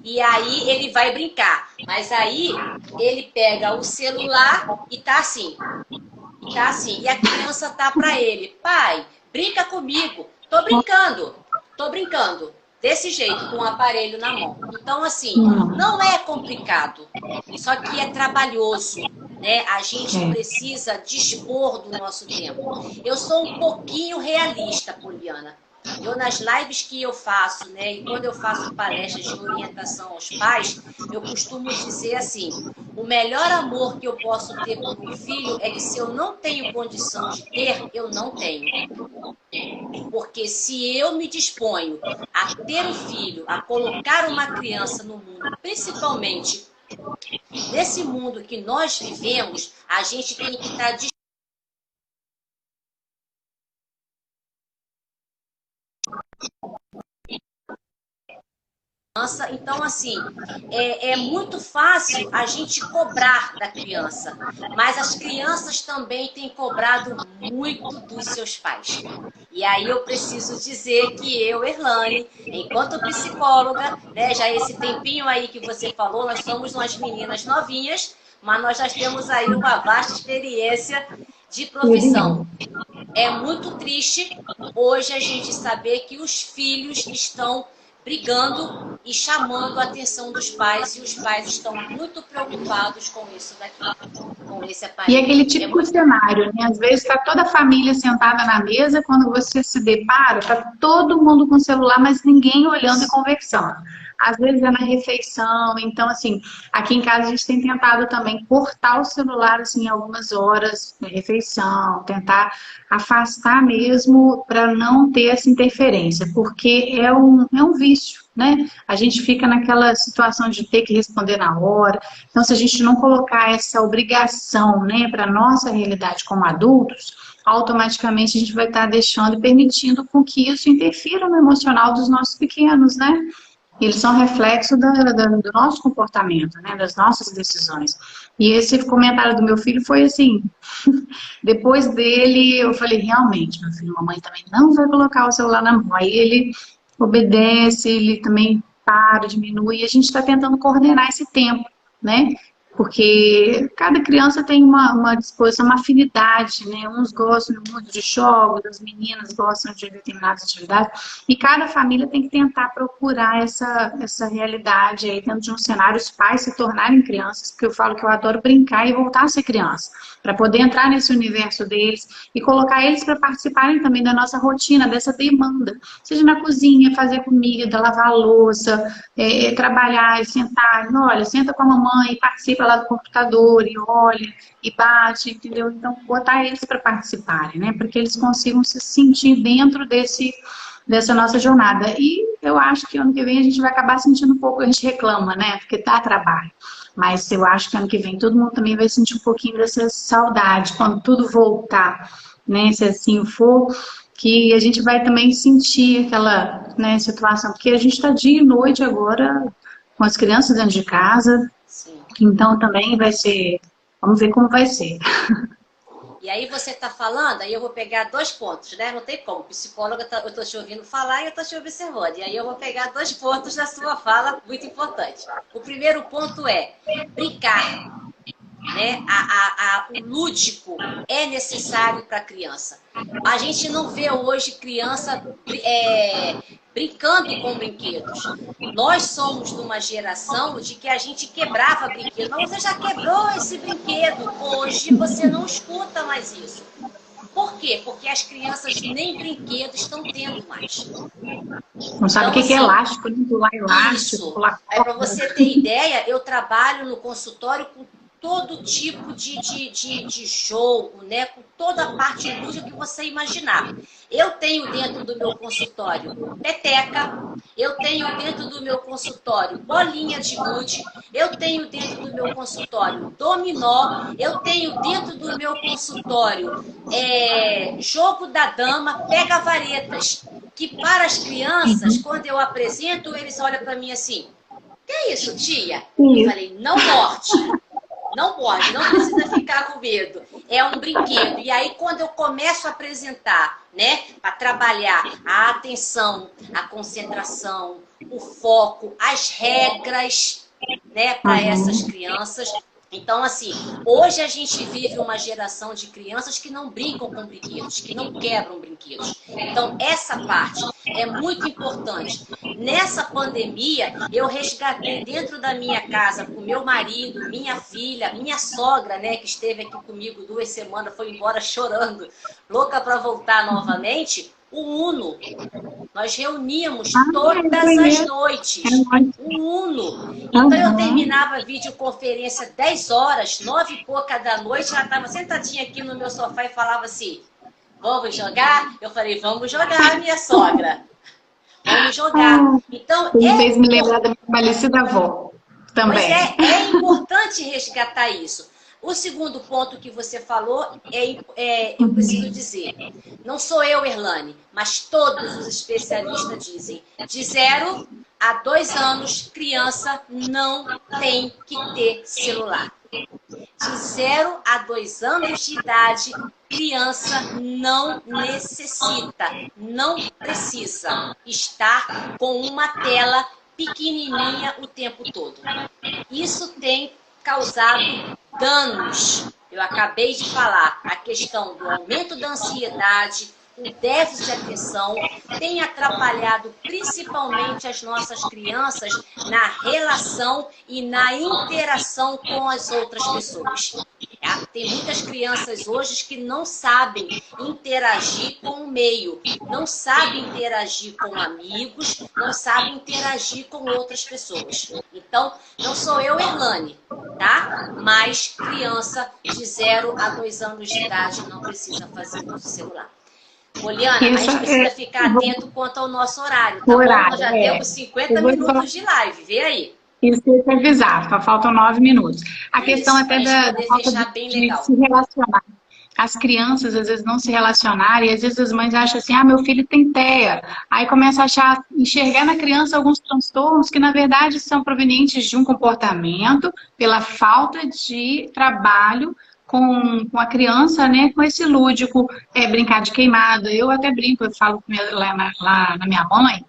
e aí ele vai brincar. Mas aí ele pega o celular e tá assim. E a criança tá para ele: pai, brinca comigo. Tô brincando. Desse jeito, com o aparelho na mão. Então, assim, não é complicado. Só que é trabalhoso, né? A gente precisa dispor do nosso tempo. Eu sou um pouquinho realista, Poliana. Eu, nas lives que eu faço, né, e quando eu faço palestras de orientação aos pais, eu costumo dizer assim: o melhor amor que eu posso ter por um filho é que, se eu não tenho condição de ter, eu não tenho. Porque se eu me disponho a ter um filho, a colocar uma criança no mundo, principalmente nesse mundo que nós vivemos, a gente tem que estar disposto. Então, assim, é muito fácil a gente cobrar da criança, mas as crianças também têm cobrado muito dos seus pais. E aí eu preciso dizer que eu, Erlane, enquanto psicóloga, né, já esse tempinho aí que você falou, nós somos umas meninas novinhas, mas nós já temos aí uma vasta experiência de profissão. É muito triste hoje a gente saber que os filhos estão brigando e chamando a atenção dos pais, e os pais estão muito preocupados com isso daqui, com esse aparelho. E aquele tipo de cenário, né? Às vezes está toda a família sentada na mesa, quando você se depara, está todo mundo com o celular, mas ninguém olhando e conversando. Às vezes é na refeição, então assim, aqui em casa a gente tem tentado também cortar o celular assim algumas horas na refeição, tentar afastar mesmo para não ter essa interferência, porque é um vício, né? A gente fica naquela situação de ter que responder na hora. Então, se a gente não colocar essa obrigação, né, para a nossa realidade como adultos, automaticamente a gente vai estar deixando e permitindo com que isso interfira no emocional dos nossos pequenos, né? Eles são reflexo do nosso comportamento, né, das nossas decisões. E esse comentário do meu filho foi assim, depois dele eu falei, realmente, meu filho, mamãe também não vai colocar o celular na mão. Aí ele obedece, ele também para, diminui, e a gente está tentando coordenar esse tempo, né? Porque cada criança tem uma disposição, uma afinidade, né? Uns gostam muito de jogos, as meninas gostam de determinadas atividades, e cada família tem que tentar procurar essa realidade aí dentro de um cenário, os pais se tornarem crianças, porque eu falo que eu adoro brincar e voltar a ser criança, para poder entrar nesse universo deles e colocar eles para participarem também da nossa rotina, dessa demanda, seja na cozinha, fazer comida, lavar a louça, trabalhar e sentar, olha, senta com a mamãe e participa lá do computador e olha e bate, entendeu? Então, botar eles para participarem, né? Para que eles consigam se sentir dentro dessa nossa jornada. E eu acho que ano que vem a gente vai acabar sentindo um pouco, a gente reclama, né? Porque dá trabalho. Mas eu acho que ano que vem todo mundo também vai sentir um pouquinho dessa saudade, quando tudo voltar, né? Se assim for, que a gente vai também sentir aquela, né, situação, porque a gente está dia e noite agora com as crianças dentro de casa. Sim. Então também vai ser, vamos ver como vai ser. E aí você está falando, aí eu vou pegar 2 pontos, né? Não tem como, psicóloga, eu estou te ouvindo falar e eu estou te observando. E aí eu vou pegar 2 pontos da sua fala, muito importante. O primeiro ponto é brincar. Né? O lúdico é necessário para a criança. A gente não vê hoje criança brincando com brinquedos. Nós somos de uma geração de que a gente quebrava brinquedo. Mas você já quebrou esse brinquedo. Hoje você não escuta mais isso. Por quê? Porque as crianças nem brinquedos estão tendo mais. Não sabe Então, o que é assim, elástico, nem pular elástico, isso. pular Aí, para corda. você ter ideia, eu trabalho no consultório com todo tipo de jogo, né? Com toda a parte lúdica que você imaginar. Eu tenho dentro do meu consultório peteca, eu tenho dentro do meu consultório bolinha de gude, eu tenho dentro do meu consultório dominó, eu tenho dentro do meu consultório jogo da dama, pega-varetas, que para as crianças, quando eu apresento, eles olham para mim assim, que é isso, tia? Eu falei, não morde. Não pode, não precisa ficar com medo. É um brinquedo. E aí, quando eu começo a apresentar, né, para trabalhar a atenção, a concentração, o foco, as regras, né, para essas crianças. Então, assim, hoje a gente vive uma geração de crianças que não brincam com brinquedos, que não quebram brinquedos. Então, essa parte é muito importante. Nessa pandemia, eu resgatei dentro da minha casa, com meu marido, minha filha, minha sogra, né, que esteve aqui comigo 2 semanas, foi embora chorando, louca para voltar novamente, o Uno. Nós reuníamos todas as noites. O Uno. Então eu terminava a videoconferência 10 horas, 9 e pouca da noite, ela estava sentadinha aqui no meu sofá e falava assim, vamos jogar? Eu falei, vamos jogar, minha sogra. Vamos jogar. Então, Ele fez me lembrar da minha falecida avó também. Pois é importante resgatar isso. O segundo ponto que você falou, eu preciso dizer, não sou eu, Erlane, mas todos os especialistas dizem, de 0 a 2 anos, criança não tem que ter celular. De 0 a 2 anos de idade, criança não necessita, não precisa estar com uma tela pequenininha o tempo todo. Isso tem causado danos. Eu acabei de falar, a questão do aumento da ansiedade, o déficit de atenção, tem atrapalhado principalmente as nossas crianças na relação e na interação com as outras pessoas. Tem muitas crianças hoje que não sabem interagir com o meio, não sabem interagir com amigos, não sabem interagir com outras pessoas. Então, não sou eu, Erlane, tá? Mas criança de 0 a 2 anos de idade não precisa fazer uso do celular. Poliana, a gente precisa ficar atento quanto ao nosso horário, tá bom? Nós já temos 50 minutos de live, vê aí. Isso que eu te avisar, só faltam 9 minutos. A questão até da falta de se relacionar. As crianças, às vezes, não se relacionarem, e às vezes as mães acham assim, meu filho tem TEA. Aí começa a enxergar na criança alguns transtornos que, na verdade, são provenientes de um comportamento, pela falta de trabalho com a criança, né, com esse lúdico, brincar de queimada. Eu até brinco, eu falo lá na minha mãe,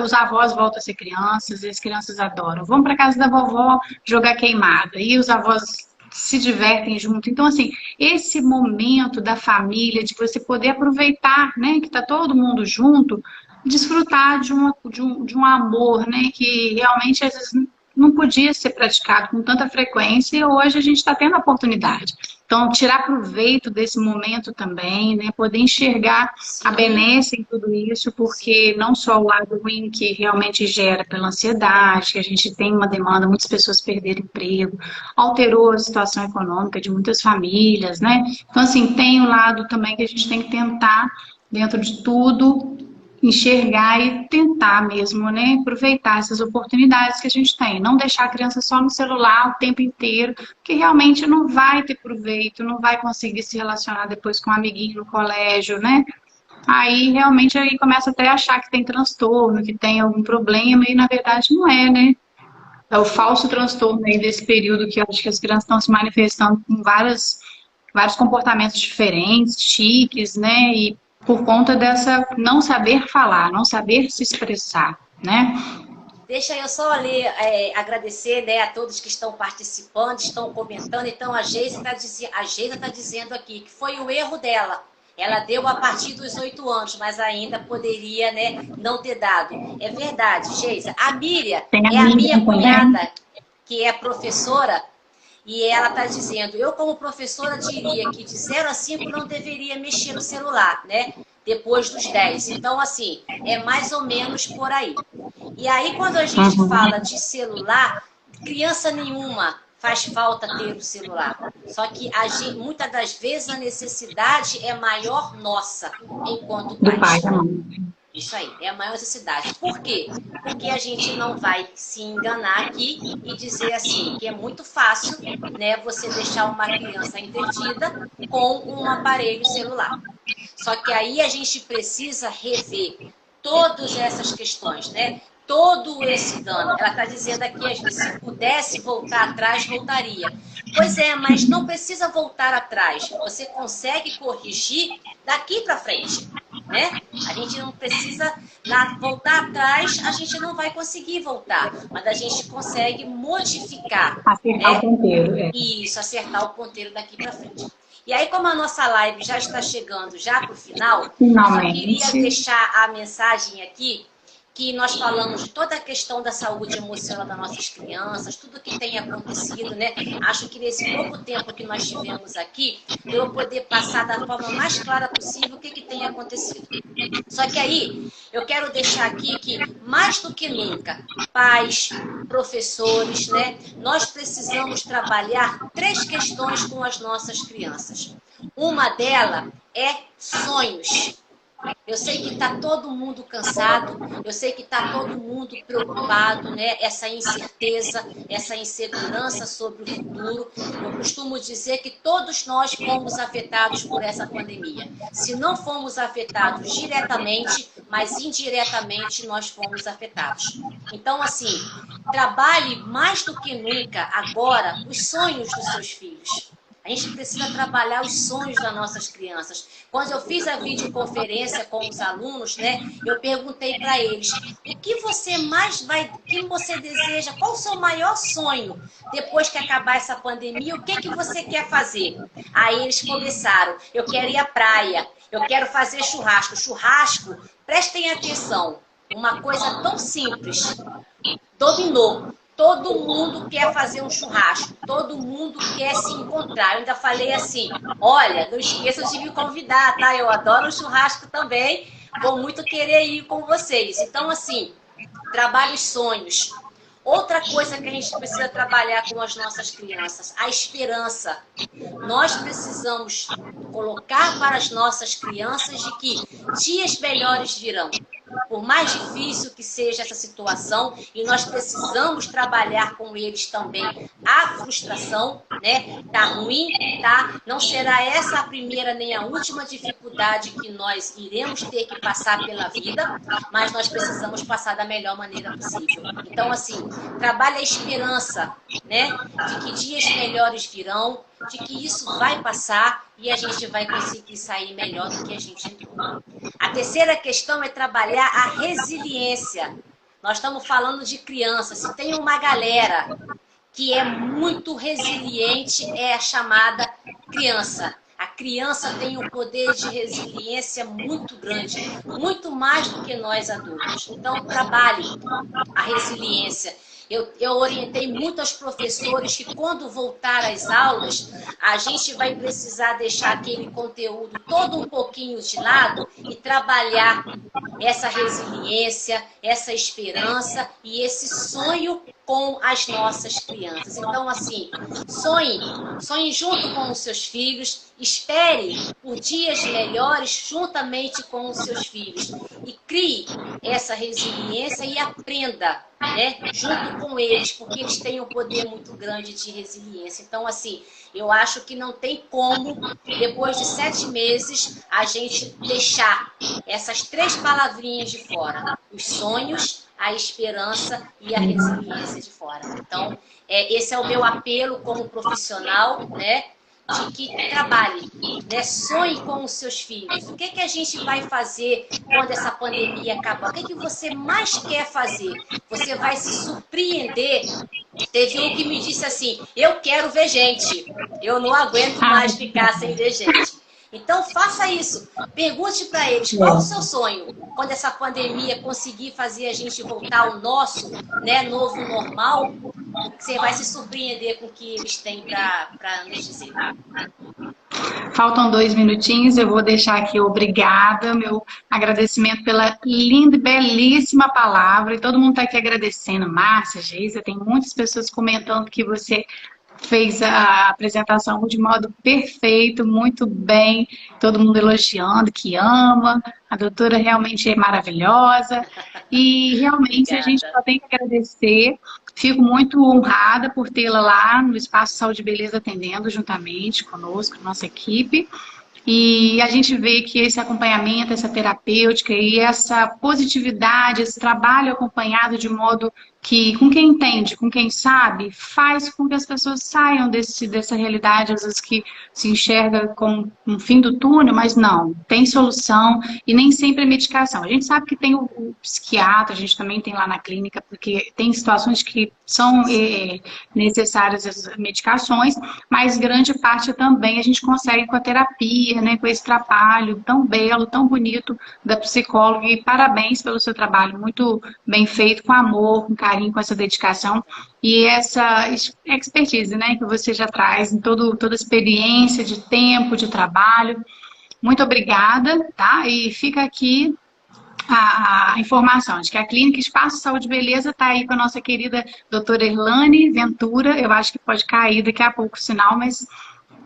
os avós voltam a ser crianças, e as crianças adoram. Vamos para casa da vovó jogar queimada, e os avós se divertem junto. Então, assim, esse momento da família, de você poder aproveitar, né, que está todo mundo junto, desfrutar de um amor, né, que realmente às vezes não podia ser praticado com tanta frequência, e hoje a gente está tendo a oportunidade. Então, tirar proveito desse momento também, né? Poder enxergar a benesse em tudo isso, porque não só o lado ruim que realmente gera pela ansiedade, que a gente tem uma demanda, muitas pessoas perderam emprego, alterou a situação econômica de muitas famílias, né? Então, assim, tem o lado também que a gente tem que tentar, dentro de tudo, enxergar e tentar mesmo, né, aproveitar essas oportunidades que a gente tem. Não deixar a criança só no celular o tempo inteiro, que realmente não vai ter proveito, não vai conseguir se relacionar depois com um amiguinho no colégio, né? Aí realmente aí começa até a achar que tem transtorno, que tem algum problema, e na verdade não é, né? É o falso transtorno aí desse período que eu acho que as crianças estão se manifestando com vários comportamentos diferentes, chiques, né? E por conta dessa não saber falar, não saber se expressar, né? Deixa eu só agradecer, né, a todos que estão participando, estão comentando. Então, a Geisa está dizendo aqui que foi o erro dela. Ela deu a partir dos 8 anos, mas ainda poderia, né, não ter dado. É verdade, Geisa. A Miriam é a minha cunhada, que é professora, E ela está dizendo, eu como professora diria que de 0 a 5 não deveria mexer no celular, né? Depois dos 10. Então, assim, é mais ou menos por aí. E aí, quando a gente fala de celular, criança nenhuma faz falta ter o celular. Só que muitas das vezes a necessidade é maior nossa, enquanto pais. Isso aí, é a maior necessidade. Por quê? Porque a gente não vai se enganar aqui e dizer assim, que é muito fácil, né, você deixar uma criança entretida com um aparelho celular. Só que aí a gente precisa rever todas essas questões, né? Todo esse dano. Ela está dizendo aqui, se pudesse voltar atrás, voltaria. Pois é, mas não precisa voltar atrás. Você consegue corrigir daqui para frente, né? A gente não precisa voltar atrás, a gente não vai conseguir voltar, mas a gente consegue modificar. Acertar, né? O ponteiro. Isso, acertar o ponteiro daqui para frente. E aí, como a nossa live já está chegando já para o final, eu queria deixar a mensagem aqui, que nós falamos de toda a questão da saúde emocional das nossas crianças, tudo que tem acontecido, né? Acho que nesse pouco tempo que nós tivemos aqui, eu vou poder passar da forma mais clara possível o que tem acontecido. Só que aí, eu quero deixar aqui que, mais do que nunca, pais, professores, né? Nós precisamos trabalhar 3 questões com as nossas crianças. Uma delas é sonhos. Eu sei que está todo mundo cansado, eu sei que está todo mundo preocupado, né? Essa incerteza, essa insegurança sobre o futuro. Eu costumo dizer que todos nós fomos afetados por essa pandemia. Se não fomos afetados diretamente, mas indiretamente nós fomos afetados. Então, assim, trabalhe mais do que nunca agora os sonhos dos seus filhos. A gente precisa trabalhar os sonhos das nossas crianças. Quando eu fiz a videoconferência com os alunos, né, eu perguntei para eles, o que você mais o que você deseja, qual o seu maior sonho depois que acabar essa pandemia, o que você quer fazer? Aí eles começaram, eu quero ir à praia, eu quero fazer churrasco. Churrasco, prestem atenção, uma coisa tão simples, dominou. Todo mundo quer fazer um churrasco, todo mundo quer se encontrar. Eu ainda falei assim, olha, não esqueça de me convidar, tá? Eu adoro um churrasco também, vou muito querer ir com vocês. Então, assim, trabalhe os sonhos. Outra coisa que a gente precisa trabalhar com as nossas crianças, a esperança. Nós precisamos colocar para as nossas crianças de que dias melhores virão. Por mais difícil que seja essa situação, e nós precisamos trabalhar com eles também a frustração, né? Tá ruim, tá? Não será essa a primeira nem a última dificuldade que nós iremos ter que passar pela vida, mas nós precisamos passar da melhor maneira possível. Então, assim, trabalhe a esperança, né? De que dias melhores virão, de que isso vai passar e a gente vai conseguir sair melhor do que a gente entrou. A terceira questão é trabalhar a resiliência. Nós estamos falando de crianças. Se tem uma galera que é muito resiliente, é a chamada criança. A criança tem um poder de resiliência muito grande, muito mais do que nós adultos. Então, trabalhe a resiliência. Eu orientei muitos professores que quando voltar às aulas, a gente vai precisar deixar aquele conteúdo todo um pouquinho de lado e trabalhar essa resiliência, essa esperança e esse sonho com as nossas crianças. Então, assim, sonhe junto com os seus filhos, espere por dias melhores juntamente com os seus filhos e crie essa resiliência e aprenda, né, junto com eles, porque eles têm um poder muito grande de resiliência. Então, assim, eu acho que não tem como, depois de 7 meses, a gente deixar essas 3 palavrinhas de fora. Os sonhos, a esperança e a resiliência de fora. Então, esse é o meu apelo como profissional, né? De que trabalhe, né? Sonhe com os seus filhos. O que a gente vai fazer quando essa pandemia acabar? O que você mais quer fazer? Você vai se surpreender. Teve um que me disse assim, eu quero ver gente. Eu não aguento mais ficar sem ver gente. Então, faça isso. Pergunte para eles qual o seu sonho. Quando essa pandemia conseguir fazer a gente voltar ao nosso, né, novo normal, você vai se surpreender com o que eles têm para nos dizer. Faltam 2 minutinhos, eu vou deixar aqui obrigada, meu agradecimento pela linda e belíssima palavra. E todo mundo está aqui agradecendo. Márcia, Geisa, tem muitas pessoas comentando que você fez a apresentação de modo perfeito, muito bem, todo mundo elogiando, que ama, a doutora realmente é maravilhosa, e realmente a gente só tem que agradecer. Fico muito honrada por tê-la lá no Espaço Saúde e Beleza atendendo juntamente conosco, nossa equipe. E a gente vê que esse acompanhamento, essa terapêutica e essa positividade, esse trabalho acompanhado de modo que, com quem entende, com quem sabe, faz com que as pessoas saiam dessa realidade, às vezes que se enxerga com um fim do túnel, mas não, tem solução e nem sempre é medicação. A gente sabe que tem o psiquiatra, a gente também tem lá na clínica, porque tem situações que são necessárias as medicações, mas grande parte também a gente consegue com a terapia, né, com esse trabalho tão belo, tão bonito da psicóloga. E parabéns pelo seu trabalho, muito bem feito, com amor, com carinho, com essa dedicação e essa expertise, né, que você já traz em toda a experiência de tempo, de trabalho. Muito obrigada, tá? E fica aqui a informação de que a Clínica Espaço Saúde e Beleza está aí com a nossa querida doutora Erlane Ventura. Eu acho que pode cair daqui a pouco o sinal, mas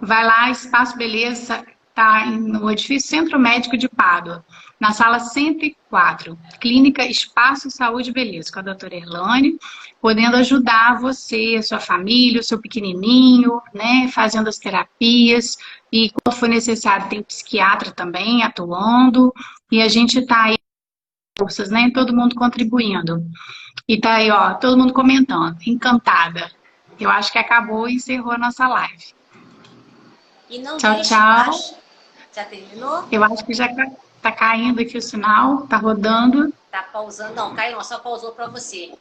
vai lá, Espaço Beleza, está no edifício Centro Médico de Pádua, na sala 104, Clínica Espaço Saúde e Beleza, com a doutora Erlane, podendo ajudar você, a sua família, o seu pequenininho, né, fazendo as terapias, e quando for necessário tem psiquiatra também atuando, e a gente está aí forças, né, todo mundo contribuindo. E tá aí, ó, todo mundo comentando, encantada. Eu acho que acabou e encerrou a nossa live. E não tchau, deixe, tchau. Já terminou? Eu acho que já tá caindo aqui o sinal, tá rodando. Tá pausando, não, caiu não, só pausou para você.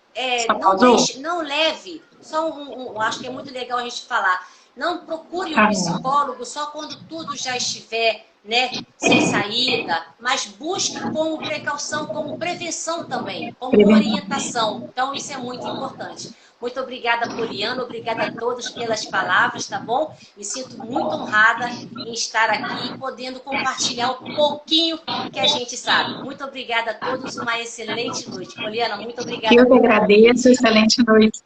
Não leve, acho que é muito legal a gente falar, não procure um psicólogo só quando tudo já estiver, né, sem saída, mas busque como precaução, como prevenção também, como orientação. Então isso é muito importante. Muito obrigada, Poliana, obrigada a todos pelas palavras, tá bom? Me sinto muito honrada em estar aqui, podendo compartilhar um pouquinho que a gente sabe. Muito obrigada a todos, uma excelente noite. Poliana, muito obrigada. Eu que agradeço, excelente noite.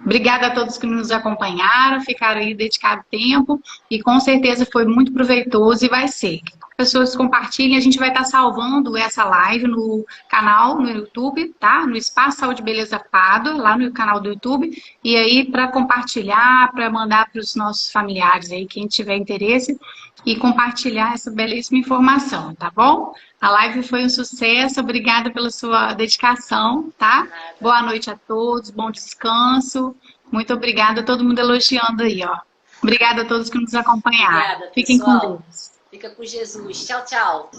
Obrigada a todos que nos acompanharam, ficaram aí dedicado tempo e com certeza foi muito proveitoso e vai ser. Pessoas compartilhem, a gente vai estar salvando essa live no canal, no YouTube, tá? No Espaço Saúde e Beleza Pádua, lá no canal do YouTube, e aí para compartilhar, para mandar para os nossos familiares aí, quem tiver interesse, e compartilhar essa belíssima informação, tá bom? A live foi um sucesso, obrigada pela sua dedicação, tá? Boa noite a todos, bom descanso, muito obrigada, todo mundo elogiando aí, ó. Obrigada a todos que nos acompanharam. Obrigada, fiquem com Deus. Fica com Jesus. Tchau, tchau.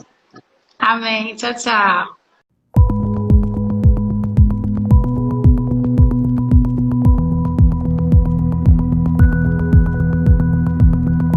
Amém. Tchau, tchau.